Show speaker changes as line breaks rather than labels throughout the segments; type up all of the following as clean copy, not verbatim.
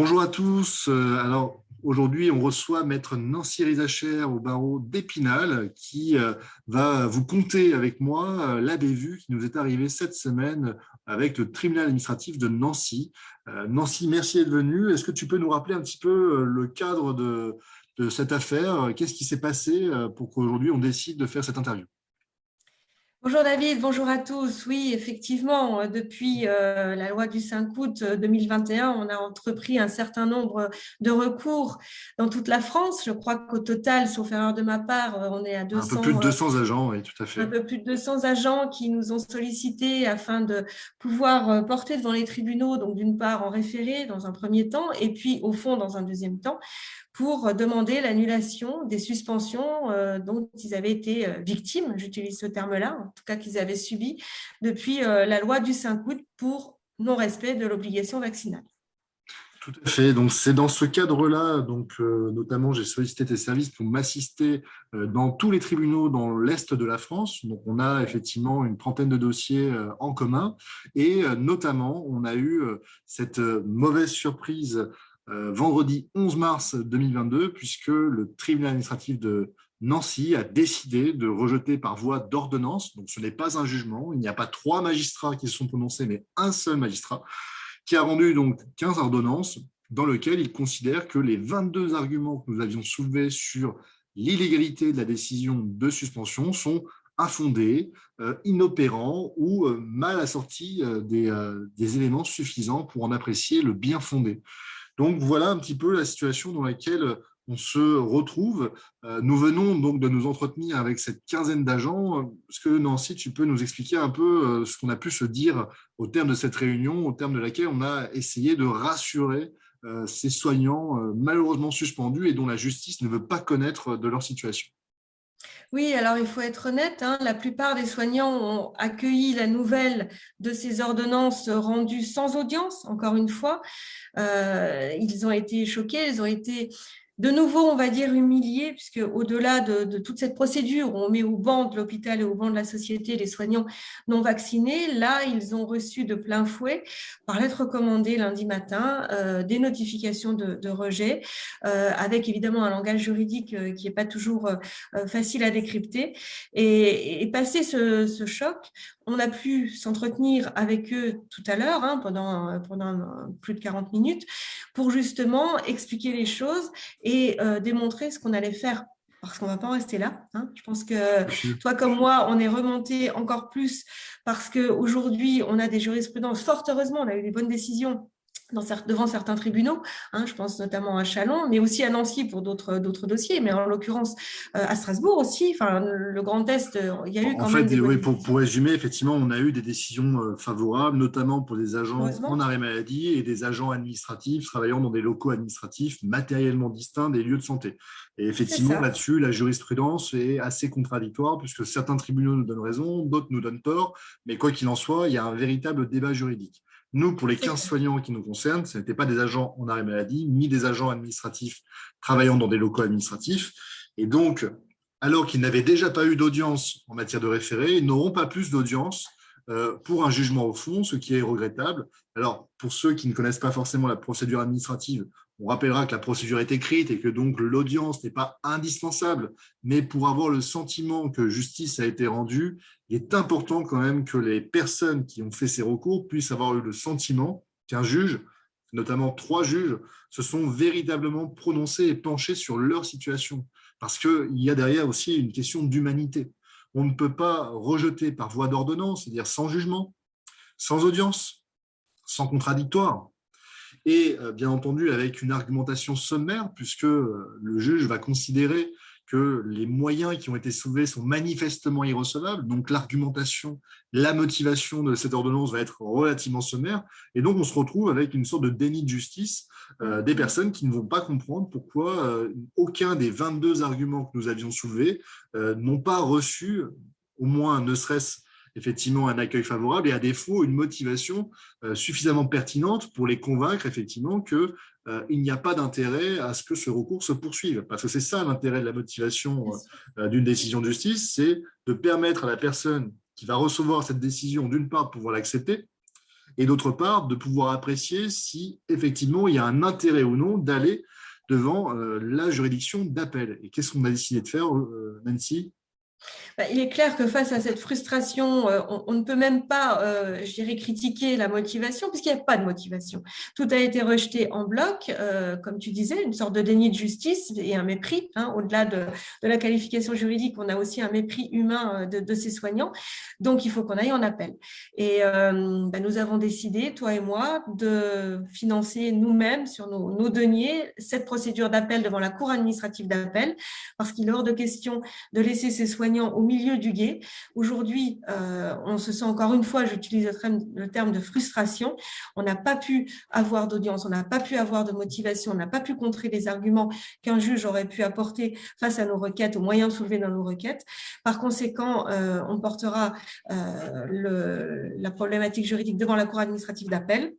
Bonjour à tous. Alors aujourd'hui, on reçoit Maître Nancy Rizacher au barreau d'Épinal qui va vous conter avec moi la bévue qui nous est arrivée cette semaine avec le tribunal administratif de Nancy. Nancy, merci d'être venue. Est-ce que tu peux nous rappeler un petit peu le cadre de cette affaire? Qu'est-ce qui s'est passé pour qu'aujourd'hui on décide de faire cette interview?
Bonjour David, bonjour à tous. Oui, effectivement, depuis la loi du 5 août 2021, on a entrepris un certain nombre de recours dans toute la France. Je crois qu'au total, sauf erreur de ma part, on est à
Un peu plus de
200,
200 agents, oui, tout à
un
fait.
peu plus de 200 agents qui nous ont sollicités afin de pouvoir porter devant les tribunaux, donc d'une part en référé dans un premier temps, et puis au fond dans un deuxième temps, pour demander l'annulation des suspensions dont ils avaient été victimes, j'utilise ce terme-là, en tout cas qu'ils avaient subi depuis la loi du 5 août pour non-respect de l'obligation vaccinale.
Tout à fait. Donc, c'est dans ce cadre-là, notamment, j'ai sollicité tes services pour m'assister dans tous les tribunaux dans l'Est de la France. Donc, on a effectivement une trentaine de dossiers en commun. Et notamment, on a eu cette mauvaise surprise vendredi 11 mars 2022, puisque le tribunal administratif de Nancy a décidé de rejeter par voie d'ordonnance. Donc, ce n'est pas un jugement. Il n'y a pas trois magistrats qui se sont prononcés, mais un seul magistrat qui a rendu donc 15 ordonnances dans lesquelles il considère que les 22 arguments que nous avions soulevés sur l'illégalité de la décision de suspension sont infondés, inopérants ou mal assortis des éléments suffisants pour en apprécier le bien fondé. Donc voilà un petit peu la situation dans laquelle on se retrouve. Nous venons donc de nous entretenir avec cette quinzaine d'agents. Est-ce que Nancy, tu peux nous expliquer un peu ce qu'on a pu se dire au terme de cette réunion, au terme de laquelle on a essayé de rassurer ces soignants malheureusement suspendus et dont la justice ne veut pas connaître de leur situation?
Oui, alors il faut être honnête, hein, la plupart des soignants ont accueilli la nouvelle de ces ordonnances rendues sans audience, encore une fois. Ils ont été choqués, ils ont été de nouveau, on va dire, humiliés, puisque au-delà de toute cette procédure où on met au banc de l'hôpital et au banc de la société les soignants non vaccinés, là, ils ont reçu de plein fouet, par lettre recommandée lundi matin, des notifications de rejet, avec évidemment un langage juridique qui n'est pas toujours facile à décrypter. Et passé ce choc, on a pu s'entretenir avec eux tout à l'heure, hein, pendant plus de 40 minutes, pour justement expliquer les choses et démontrer ce qu'on allait faire. Parce qu'on ne va pas en rester là. Hein. Je pense que toi comme moi, on est remonté encore plus parce qu'aujourd'hui, on a des jurisprudences. Fort heureusement, on a eu des bonnes décisions devant certains tribunaux, hein, je pense notamment à Châlons, mais aussi à Nancy pour d'autres dossiers, mais en l'occurrence à Strasbourg aussi, enfin, le Grand Est, il y a eu
En
quand même
fait,
des bonnes
oui,
décisions.
pour résumer, effectivement, on a eu des décisions favorables, notamment pour des agents en
Heureusement,
arrêt maladie et des agents administratifs travaillant dans des locaux administratifs matériellement distincts des lieux de santé. Et
c'est
effectivement,
ça.
là-dessus, la jurisprudence est assez contradictoire puisque certains tribunaux nous donnent raison, d'autres nous donnent tort, mais quoi qu'il en soit, il y a un véritable débat juridique. Nous, pour les
C'est
15
clair.
soignants qui nous concernent, ce n'étaient pas des agents en arrêt maladie, ni des agents administratifs travaillant dans des locaux administratifs. Et donc, alors qu'ils n'avaient déjà pas eu d'audience en matière de référé, ils n'auront pas plus d'audience pour un jugement au fond, ce qui est regrettable. Alors, pour ceux qui ne connaissent pas forcément la procédure administrative, on rappellera que la procédure est écrite et que donc l'audience n'est pas indispensable, mais pour avoir le sentiment que justice a été rendue, il est important quand même que les personnes qui ont fait ces recours puissent avoir eu le sentiment qu'un juge, notamment trois juges, se sont véritablement prononcés et penchés sur leur situation. Parce qu'il y a derrière aussi une question d'humanité. On ne peut pas rejeter par voie d'ordonnance, c'est-à-dire sans jugement, sans audience, sans contradictoire, et bien entendu avec une argumentation sommaire, puisque le juge va considérer que les moyens qui ont été soulevés sont manifestement irrecevables, donc l'argumentation, la motivation de cette ordonnance va être relativement sommaire, et donc on se retrouve avec une sorte de déni de justice des personnes qui ne vont pas comprendre pourquoi aucun des 22 arguments que nous avions soulevés n'ont pas reçu, au moins ne serait-ce effectivement un accueil favorable et à défaut une motivation suffisamment pertinente pour les convaincre effectivement que il n'y a pas d'intérêt à ce que ce recours se poursuive. Parce que c'est ça l'intérêt de la motivation d'une décision de justice, c'est de permettre à la personne qui va recevoir cette décision, d'une part, de pouvoir l'accepter, et d'autre part, de pouvoir apprécier si effectivement il y a un intérêt ou non d'aller devant la juridiction d'appel. Et qu'est-ce qu'on a décidé de faire, Nancy?
Il est clair que face à cette frustration, on ne peut même pas, je dirais, critiquer la motivation, puisqu'il n'y a pas de motivation. Tout a été rejeté en bloc, comme tu disais, une sorte de déni de justice et un mépris. Au-delà de la qualification juridique, on a aussi un mépris humain de ces soignants. Donc, il faut qu'on aille en appel. Et nous avons décidé, toi et moi, de financer nous-mêmes, sur nos deniers, cette procédure d'appel devant la Cour administrative d'appel, parce qu'il est hors de question de laisser ces soignants au milieu du gué. Aujourd'hui, on se sent encore une fois, j'utilise le terme de frustration, on n'a pas pu avoir d'audience, on n'a pas pu avoir de motivation, on n'a pas pu contrer les arguments qu'un juge aurait pu apporter face à nos requêtes, aux moyens soulevés dans nos requêtes. Par conséquent, on portera la problématique juridique devant la Cour administrative d'appel.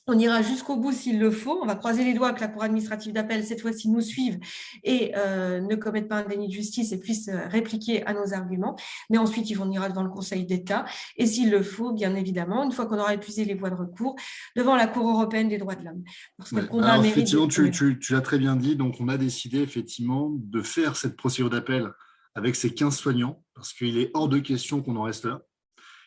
On ira jusqu'au bout s'il le faut. On va croiser les doigts que la Cour administrative d'appel, cette fois-ci, nous suive et ne commette pas un déni de justice et puisse répliquer à nos arguments. Mais ensuite, on ira devant le Conseil d'État. Et s'il le faut, bien évidemment, une fois qu'on aura épuisé les voies de recours, devant la Cour européenne des droits de l'homme.
Parce que le combat alors, mérite... Effectivement, tu l'as très bien dit. Donc, on a décidé, effectivement, de faire cette procédure d'appel avec ces 15 soignants, parce qu'il est hors de question qu'on en reste là.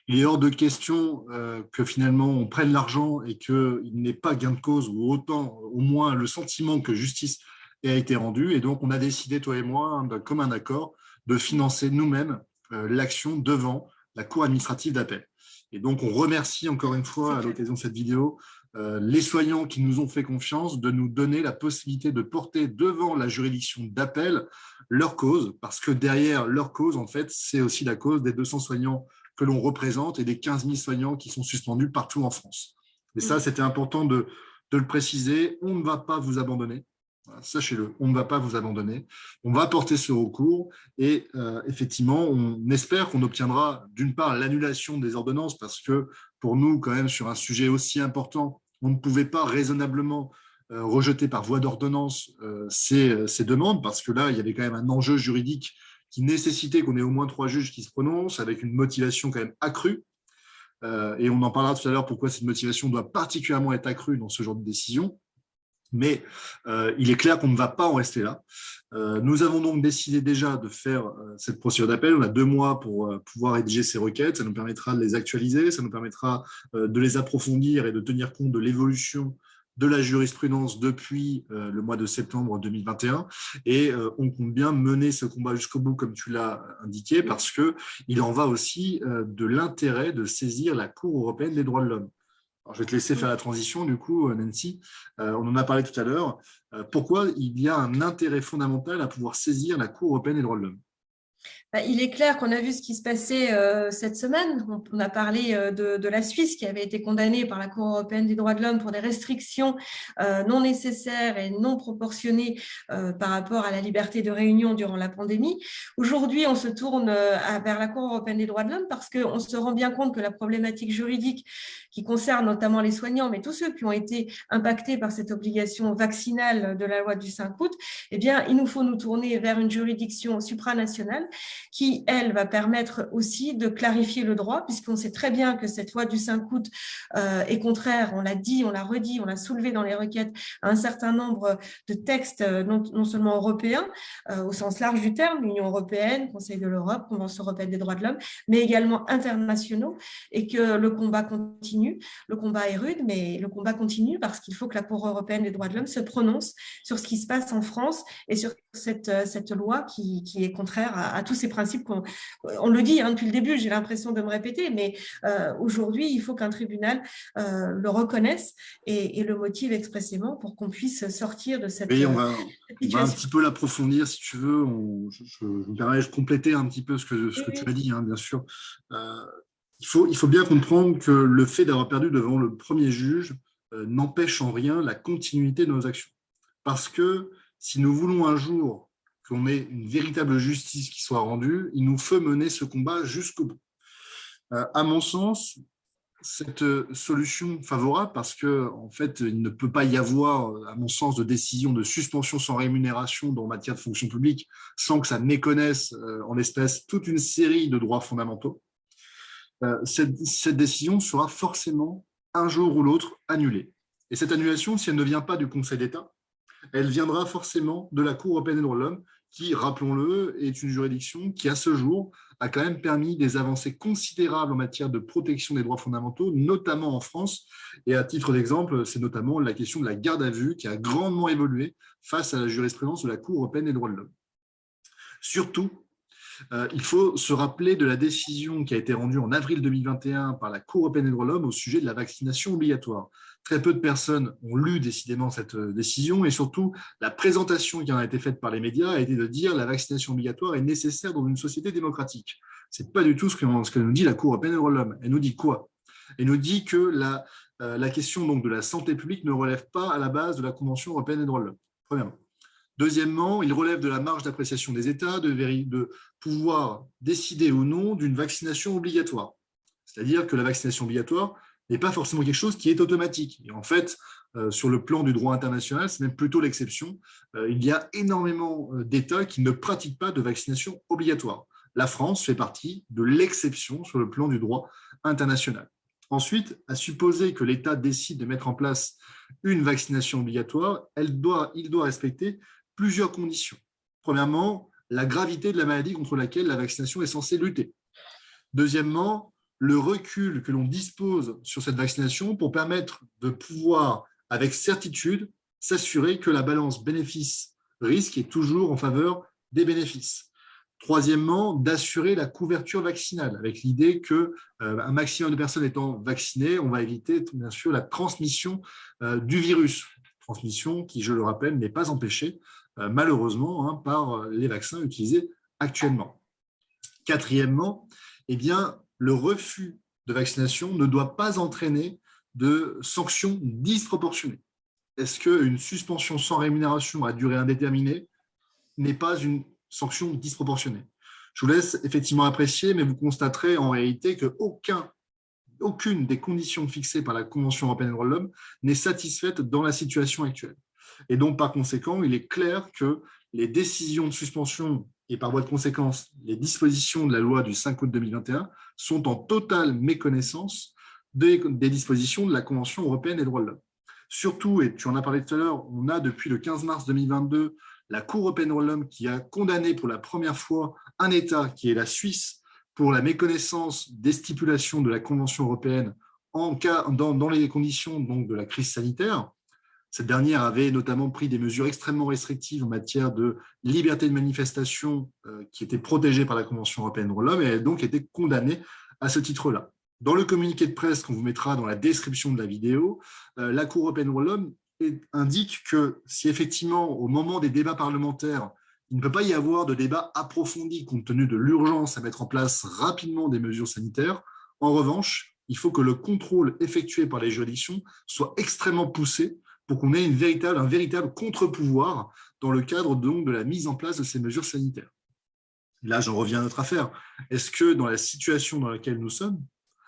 Il est hors de question que finalement on prenne l'argent et qu'il n'ait pas gain de cause ou autant, au moins le sentiment que justice a été rendue. Et donc on a décidé, toi et moi, d'un commun accord, de financer nous-mêmes l'action devant la Cour administrative d'appel. Et donc on remercie encore une fois à l'occasion de cette vidéo les soignants qui nous ont fait confiance de nous donner la possibilité de porter devant la juridiction d'appel leur cause, parce que derrière leur cause, en fait, c'est aussi la cause des 200 soignants que l'on représente et des 15 000 soignants qui sont suspendus partout en France. Et ça, c'était important de le préciser. On ne va pas vous abandonner. Sachez-le, on ne va pas vous abandonner. On va porter ce recours et effectivement, on espère qu'on obtiendra d'une part l'annulation des ordonnances parce que pour nous, quand même, sur un sujet aussi important, on ne pouvait pas raisonnablement rejeter par voie d'ordonnance ces demandes parce que là, il y avait quand même un enjeu juridique qui nécessitait qu'on ait au moins 3 juges qui se prononcent avec une motivation quand même accrue. Et on en parlera tout à l'heure pourquoi cette motivation doit particulièrement être accrue dans ce genre de décision. Mais il est clair qu'on ne va pas en rester là. Nous avons donc décidé déjà de faire cette procédure d'appel. On a 2 mois pour pouvoir rédiger ces requêtes. Ça nous permettra de les actualiser, ça nous permettra de les approfondir et de tenir compte de l'évolution de la jurisprudence depuis le mois de septembre 2021 et on compte bien mener ce combat jusqu'au bout comme tu l'as indiqué parce qu'il en va aussi de l'intérêt de saisir la Cour européenne des droits de l'homme. Alors, je vais te laisser faire la transition du coup Nancy, on en a parlé tout à l'heure. Pourquoi il y a un intérêt fondamental à pouvoir saisir la Cour européenne des droits de l'homme?
Il est clair qu'on a vu ce qui se passait cette semaine. On a parlé de la Suisse qui avait été condamnée par la Cour européenne des droits de l'homme pour des restrictions non nécessaires et non proportionnées par rapport à la liberté de réunion durant la pandémie. Aujourd'hui, on se tourne vers la Cour européenne des droits de l'homme parce qu'on se rend bien compte que la problématique juridique qui concerne notamment les soignants, mais tous ceux qui ont été impactés par cette obligation vaccinale de la loi du 5 août, eh bien, il nous faut nous tourner vers une juridiction supranationale qui, elle, va permettre aussi de clarifier le droit, puisqu'on sait très bien que cette loi du 5 août est contraire, on l'a dit, on l'a redit, on l'a soulevé dans les requêtes, à un certain nombre de textes, non seulement européens, au sens large du terme, l'Union européenne, Conseil de l'Europe, Convention européenne des droits de l'homme, mais également internationaux, et que le combat continue. Le combat est rude, mais le combat continue parce qu'il faut que la Cour européenne des droits de l'homme se prononce sur ce qui se passe en France et sur cette loi qui est contraire à tous ces principes on le dit depuis le début, j'ai l'impression de me répéter, mais aujourd'hui, il faut qu'un tribunal le reconnaisse et le motive expressément pour qu'on puisse sortir de cette
situation. On va un petit peu l'approfondir si tu veux. Je me permets de compléter un petit peu ce que tu as dit, bien sûr. Il faut bien comprendre que le fait d'avoir perdu devant le premier juge n'empêche en rien la continuité de nos actions. Parce que si nous voulons un jour qu'on ait une véritable justice qui soit rendue, il nous faut mener ce combat jusqu'au bout. À mon sens, cette solution favorable, parce qu'en fait, il ne peut pas y avoir, à mon sens, de décision de suspension sans rémunération en matière de fonction publique sans que ça méconnaisse, en l'espèce, toute une série de droits fondamentaux. Cette décision sera forcément un jour ou l'autre annulée. Et cette annulation, si elle ne vient pas du Conseil d'État, elle viendra forcément de la Cour européenne des droits de l'homme, qui, rappelons-le, est une juridiction qui, à ce jour, a quand même permis des avancées considérables en matière de protection des droits fondamentaux, notamment en France. Et à titre d'exemple, c'est notamment la question de la garde à vue qui a grandement évolué face à la jurisprudence de la Cour européenne des droits de l'homme. Surtout, il faut se rappeler de la décision qui a été rendue en avril 2021 par la Cour européenne des droits de l'homme au sujet de la vaccination obligatoire. Très peu de personnes ont lu décidément cette décision et surtout, la présentation qui en a été faite par les médias a été de dire que la vaccination obligatoire est nécessaire dans une société démocratique. Ce n'est pas du tout ce que nous dit la Cour européenne des droits de l'homme. Elle nous dit quoi? Elle nous dit que la question donc, de la santé publique ne relève pas à la base de la Convention européenne des droits de l'homme. Premièrement. Deuxièmement, il relève de la marge d'appréciation des États de pouvoir décider ou non d'une vaccination obligatoire. C'est-à-dire que la vaccination obligatoire n'est pas forcément quelque chose qui est automatique. Et en fait, sur le plan du droit international, c'est même plutôt l'exception. Il y a énormément d'États qui ne pratiquent pas de vaccination obligatoire. La France fait partie de l'exception sur le plan du droit international. Ensuite, à supposer que l'État décide de mettre en place une vaccination obligatoire, il doit respecter plusieurs conditions. Premièrement, la gravité de la maladie contre laquelle la vaccination est censée lutter. Deuxièmement, le recul que l'on dispose sur cette vaccination pour permettre de pouvoir, avec certitude, s'assurer que la balance bénéfice-risque est toujours en faveur des bénéfices. Troisièmement, d'assurer la couverture vaccinale, avec l'idée qu'un maximum de personnes étant vaccinées, on va éviter bien sûr la transmission du virus. Transmission qui, je le rappelle, n'est pas empêchée malheureusement par les vaccins utilisés actuellement. Quatrièmement, eh bien, le refus de vaccination ne doit pas entraîner de sanctions disproportionnées. Est-ce qu'une suspension sans rémunération à durée indéterminée n'est pas une sanction disproportionnée? Je vous laisse effectivement apprécier, mais vous constaterez en réalité qu'aucune des conditions fixées par la Convention européenne des droits de l'homme n'est satisfaite dans la situation actuelle. Et donc, par conséquent, il est clair que les décisions de suspension et par voie de conséquence, les dispositions de la loi du 5 août 2021 sont en totale méconnaissance des dispositions de la Convention européenne des droits de l'homme. Surtout, et tu en as parlé tout à l'heure, on a depuis le 15 mars 2022 la Cour européenne des droits de l'homme qui a condamné pour la première fois un État, qui est la Suisse, pour la méconnaissance des stipulations de la Convention européenne dans les conditions donc, de la crise sanitaire. Cette dernière avait notamment pris des mesures extrêmement restrictives en matière de liberté de manifestation qui était protégée par la Convention européenne des droits de l'homme et elle a donc été condamnée à ce titre-là. Dans le communiqué de presse qu'on vous mettra dans la description de la vidéo, la Cour européenne des droits de l'homme indique que si effectivement, au moment des débats parlementaires, il ne peut pas y avoir de débat approfondi compte tenu de l'urgence à mettre en place rapidement des mesures sanitaires, en revanche, il faut que le contrôle effectué par les juridictions soit extrêmement poussé pour qu'on ait un véritable contre-pouvoir dans le cadre donc de la mise en place de ces mesures sanitaires. Là, j'en reviens à notre affaire. Est-ce que dans la situation dans laquelle nous sommes,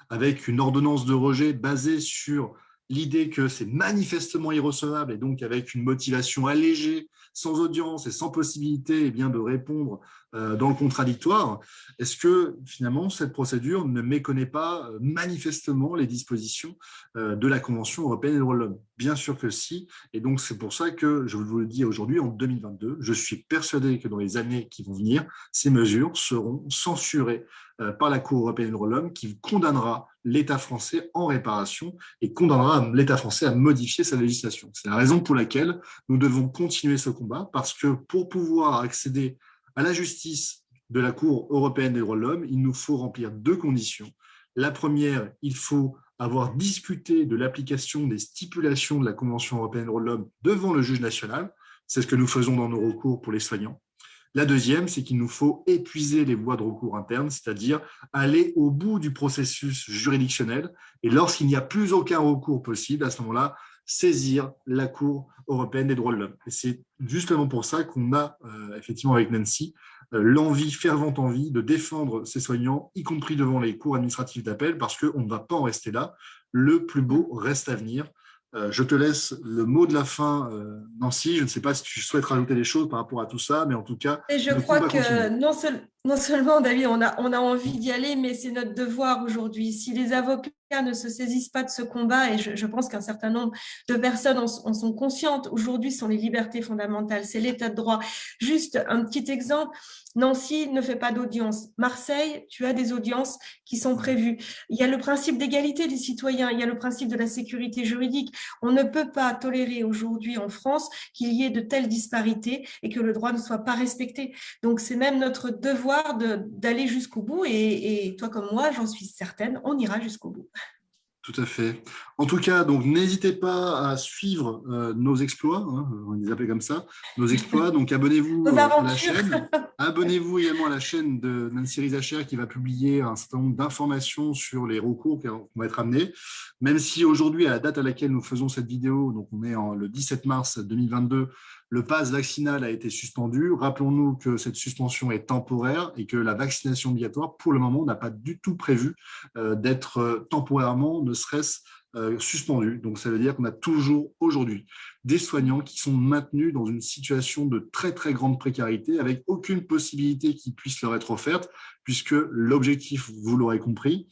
avec une ordonnance de rejet basée sur l'idée que c'est manifestement irrecevable et donc avec une motivation allégée, sans audience et sans possibilité de répondre dans le contradictoire, est-ce que finalement cette procédure ne méconnaît pas manifestement les dispositions de la Convention européenne des droits de l'homme? Bien sûr que si, et donc c'est pour ça que je vous le dis aujourd'hui, en 2022, je suis persuadé que dans les années qui vont venir, ces mesures seront censurées par la Cour européenne des droits de l'homme qui condamnera l'État français en réparation et condamnera l'État français à modifier sa législation. C'est la raison pour laquelle nous devons continuer ce combat, parce que pour pouvoir accéder à la justice de la Cour européenne des droits de l'homme, il nous faut remplir deux conditions. La première, il faut avoir discuté de l'application des stipulations de la Convention européenne des droits de l'homme devant le juge national. C'est ce que nous faisons dans nos recours pour les soignants. La deuxième, c'est qu'il nous faut épuiser les voies de recours internes, c'est-à-dire aller au bout du processus juridictionnel. Et lorsqu'il n'y a plus aucun recours possible, à ce moment-là, saisir la Cour européenne des droits de l'homme. Et c'est justement pour ça qu'on a, effectivement, avec Nancy, fervente envie de défendre ces soignants, y compris devant les cours administratives d'appel, parce qu'on ne va pas en rester là. Le plus beau reste à venir. Je te laisse le mot de la fin, Nancy. Je ne sais pas si tu souhaites rajouter des choses par rapport à tout ça, mais en tout cas,
et je crois que non seulement, David, on a envie d'y aller, mais c'est notre devoir aujourd'hui. Si les avocats ne se saisissent pas de ce combat, et je pense qu'un certain nombre de personnes en sont conscientes, aujourd'hui, ce sont les libertés fondamentales, c'est l'état de droit. Juste un petit exemple, Nancy ne fait pas d'audience. Marseille, tu as des audiences qui sont prévues. Il y a le principe d'égalité des citoyens, il y a le principe de la sécurité juridique. On ne peut pas tolérer aujourd'hui en France qu'il y ait de telles disparités et que le droit ne soit pas respecté. Donc, c'est même notre devoir d'aller jusqu'au bout et toi comme moi, j'en suis certaine, on ira jusqu'au bout.
Tout à fait. En tout cas, donc n'hésitez pas à suivre nos exploits, hein, on les appelle comme ça, nos exploits. Donc abonnez-vous
Nos
à la
aventures.
chaîne. Abonnez-vous également à la chaîne de Nancy Rizacher qui va publier un certain nombre d'informations sur les recours qu'on va être amenés. Même si aujourd'hui, à la date à laquelle nous faisons cette vidéo, donc on est le 17 mars 2022, le pass vaccinal a été suspendu. Rappelons-nous que cette suspension est temporaire et que la vaccination obligatoire, pour le moment, n'a pas du tout prévu d'être temporairement, ne serait-ce suspendu. Donc, ça veut dire qu'on a toujours aujourd'hui des soignants qui sont maintenus dans une situation de très, très grande précarité avec aucune possibilité qui puisse leur être offerte, puisque l'objectif, vous l'aurez compris,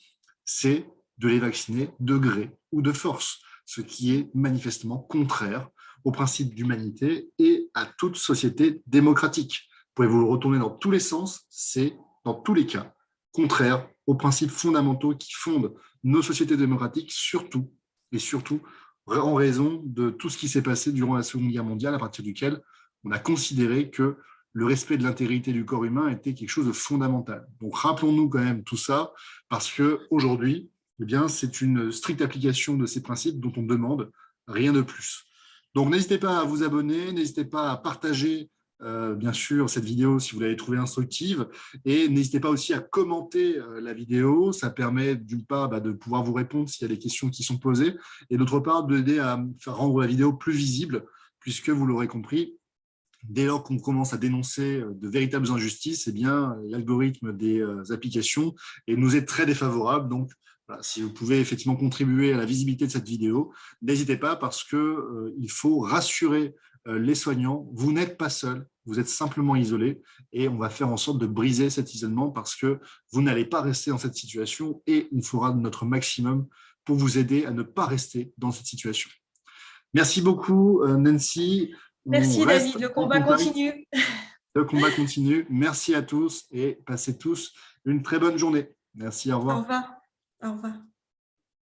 c'est de les vacciner de gré ou de force, ce qui est manifestement contraire au principe d'humanité et à toute société démocratique. Vous pouvez vous retourner dans tous les sens, c'est dans tous les cas contraire aux principes fondamentaux qui fondent nos sociétés démocratiques, surtout et surtout en raison de tout ce qui s'est passé durant la Seconde Guerre mondiale, à partir duquel on a considéré que le respect de l'intégrité du corps humain était quelque chose de fondamental. Donc rappelons-nous quand même tout ça, parce qu'aujourd'hui, eh bien, c'est une stricte application de ces principes dont on demande rien de plus. Donc n'hésitez pas à vous abonner, n'hésitez pas à partager bien sûr cette vidéo si vous l'avez trouvée instructive, et n'hésitez pas aussi à commenter la vidéo, ça permet d'une part de pouvoir vous répondre s'il y a des questions qui sont posées, et d'autre part d'aider à faire rendre la vidéo plus visible, puisque vous l'aurez compris, dès lors qu'on commence à dénoncer de véritables injustices, eh bien, l'algorithme des applications nous est très défavorable. Donc, voilà, si vous pouvez effectivement contribuer à la visibilité de cette vidéo, n'hésitez pas parce qu'il faut rassurer les soignants. Vous n'êtes pas seul, vous êtes simplement isolé et on va faire en sorte de briser cet isolement parce que vous n'allez pas rester dans cette situation et on fera notre maximum pour vous aider à ne pas rester dans cette situation. Merci beaucoup, Nancy. On
Merci
reste
David, le
en
combat
contact.
continue.
Le combat continue. Merci à tous et passez tous une très bonne journée. Merci, au
Au
revoir.
revoir. Au revoir.